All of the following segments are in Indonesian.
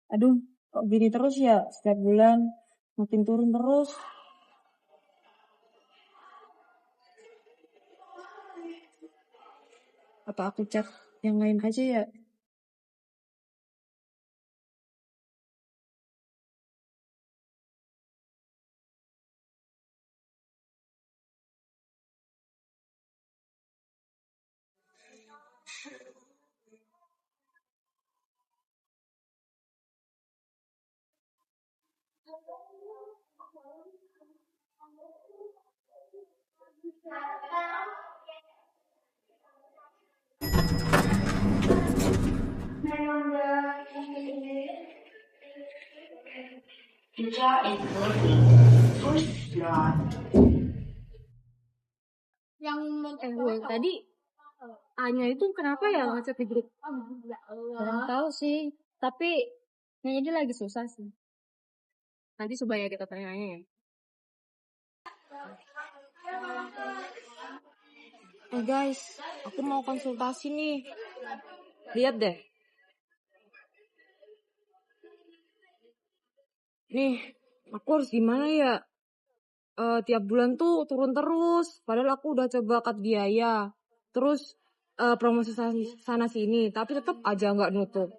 Aduh, kok gini terus ya? Setiap bulan makin turun terus. Apa aku cek yang lain aja ya? Yang tadi Anya itu kenapa ya ngechat di grup? Kurang tahu sih, tapi kayaknya dia lagi susah sih. Nanti coba ya kita tanya-tanya ya. Guys, aku mau konsultasi nih. Lihat deh. Nih, aku harus gimana ya? Tiap bulan tuh turun terus. Padahal aku udah coba cut biaya. Terus promosi sana sini, tapi tetap aja nggak nutup.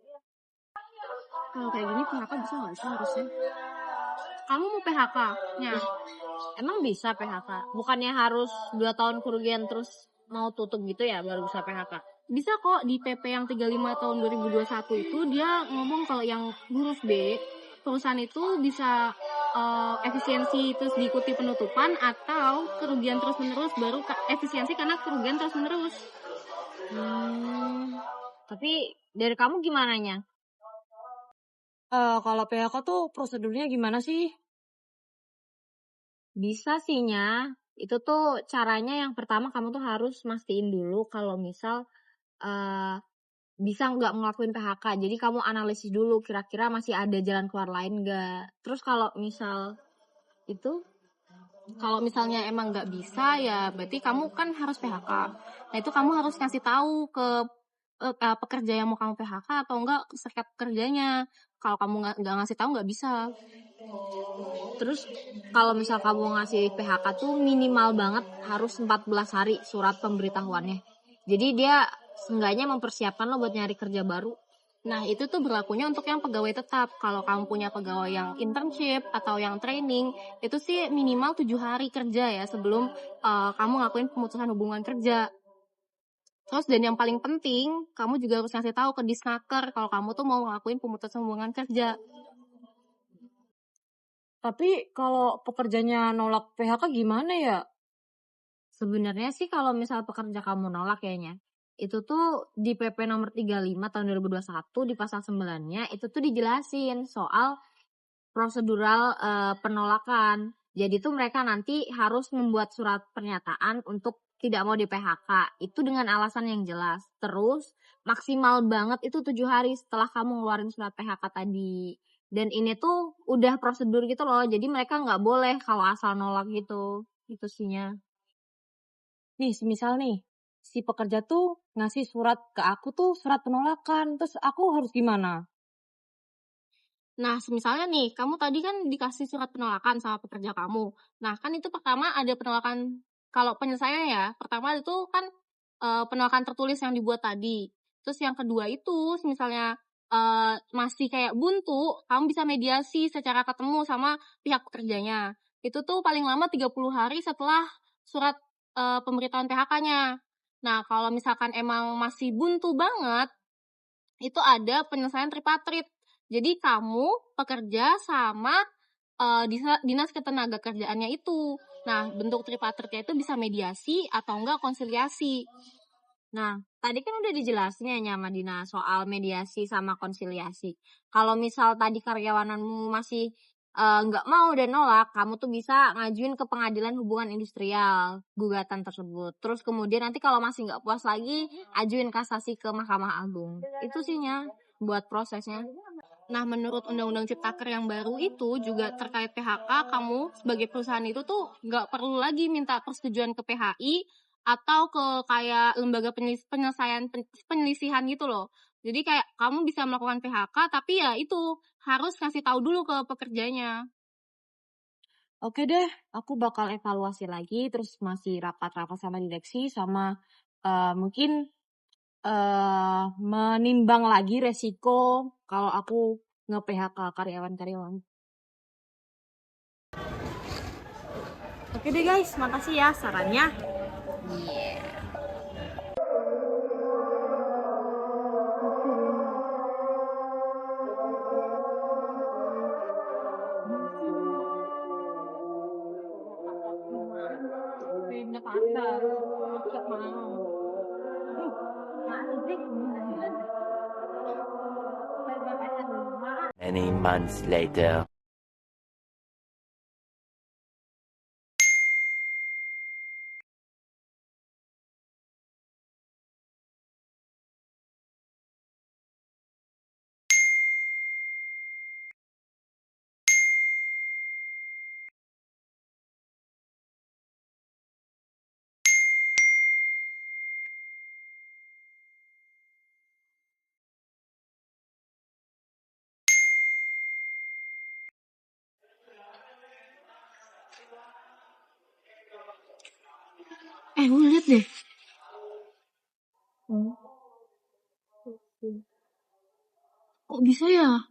Kalau kayak gini PHK bisa nggak sih harusnya? Kamu mau PHK-nya? Emang bisa PHK? Bukannya harus 2 tahun kerugian terus mau tutup gitu ya baru bisa PHK? Bisa kok, di PP yang 35 tahun 2021 itu dia ngomong kalau yang huruf B, perusahaan itu bisa efisiensi terus diikuti penutupan atau kerugian terus menerus baru efisiensi karena kerugian terus menerus. Tapi dari kamu gimana nya? Kalau PHK tuh prosedurnya gimana sih? Bisa sih nya. Itu tuh caranya yang pertama kamu tuh harus mastiin dulu kalau misal bisa nggak ngelakuin PHK. Jadi kamu analisis dulu kira-kira masih ada jalan keluar lain nggak. Terus kalau misalnya emang nggak bisa ya berarti kamu kan harus PHK. Nah itu kamu harus ngasih tahu ke pekerja yang mau kamu PHK atau enggak serikat pekerjanya. Kalau kamu nggak ngasih tahu nggak bisa. Terus kalau misal kamu ngasih PHK tuh minimal banget harus 14 hari surat pemberitahuannya. Jadi dia seenggaknya mempersiapkan lo buat nyari kerja baru. Nah itu tuh berlakunya untuk yang pegawai tetap. Kalau kamu punya pegawai yang internship atau yang training, itu sih minimal 7 hari kerja ya sebelum kamu ngelakuin pemutusan hubungan kerja. Terus dan yang paling penting, kamu juga harus ngasih tahu ke Disnaker kalau kamu tuh mau ngelakuin pemutusan hubungan kerja. Tapi kalau pekerjanya nolak PHK gimana ya? Sebenarnya sih kalau misal pekerja kamu nolak kayaknya, itu tuh di PP nomor 35 tahun 2021 di pasal 9-nya itu tuh dijelasin soal prosedural penolakan. Jadi tuh mereka nanti harus membuat surat pernyataan untuk tidak mau di PHK. Itu dengan alasan yang jelas. Terus maksimal banget itu 7 hari setelah kamu ngeluarin surat PHK tadi. Dan ini tuh udah prosedur gitu loh. Jadi mereka nggak boleh kalau asal nolak gitu. Itu sihnya. Nih, semisal nih, si pekerja tuh ngasih surat ke aku tuh surat penolakan. Terus aku harus gimana? Nah, misalnya nih, kamu tadi kan dikasih surat penolakan sama pekerja kamu. Nah, kan itu pertama ada penolakan, kalau penyelesaiannya ya, pertama itu kan penolakan tertulis yang dibuat tadi. Terus yang kedua itu, misalnya masih kayak buntu, kamu bisa mediasi secara ketemu sama pihak pekerjanya. Itu tuh paling lama 30 hari setelah surat pemberitahuan PHK-nya. Nah, kalau misalkan emang masih buntu banget, itu ada penyelesaian tripartit. Jadi kamu pekerja sama dinas ketenagakerjaannya itu. Nah, bentuk tripartitnya itu bisa mediasi atau enggak konsiliasi. Nah, tadi kan udah dijelasin ya sama Dina soal mediasi sama konsiliasi. Kalau misal tadi karyawananmu masih nggak mau dan nolak, kamu tuh bisa ngajuin ke pengadilan hubungan industrial gugatan tersebut. Terus kemudian nanti kalau masih nggak puas lagi, ajuin kasasi ke Mahkamah Agung. Itu sihnya buat prosesnya. Nah, menurut Undang-Undang Ciptaker yang baru itu juga terkait PHK, kamu sebagai perusahaan itu tuh nggak perlu lagi minta persetujuan ke PHI atau ke kayak lembaga penyelesaian penyelisihan gitu loh. Jadi kayak kamu bisa melakukan PHK, tapi ya itu harus ngasih tahu dulu ke pekerjanya. Oke deh, aku bakal evaluasi lagi, terus masih rapat-rapat sama direksi, sama mungkin menimbang lagi resiko kalau aku nge-PHK karyawan-karyawan. Oke deh guys, makasih ya sarannya. Many months later. Lu lihat deh. Kok bisa ya?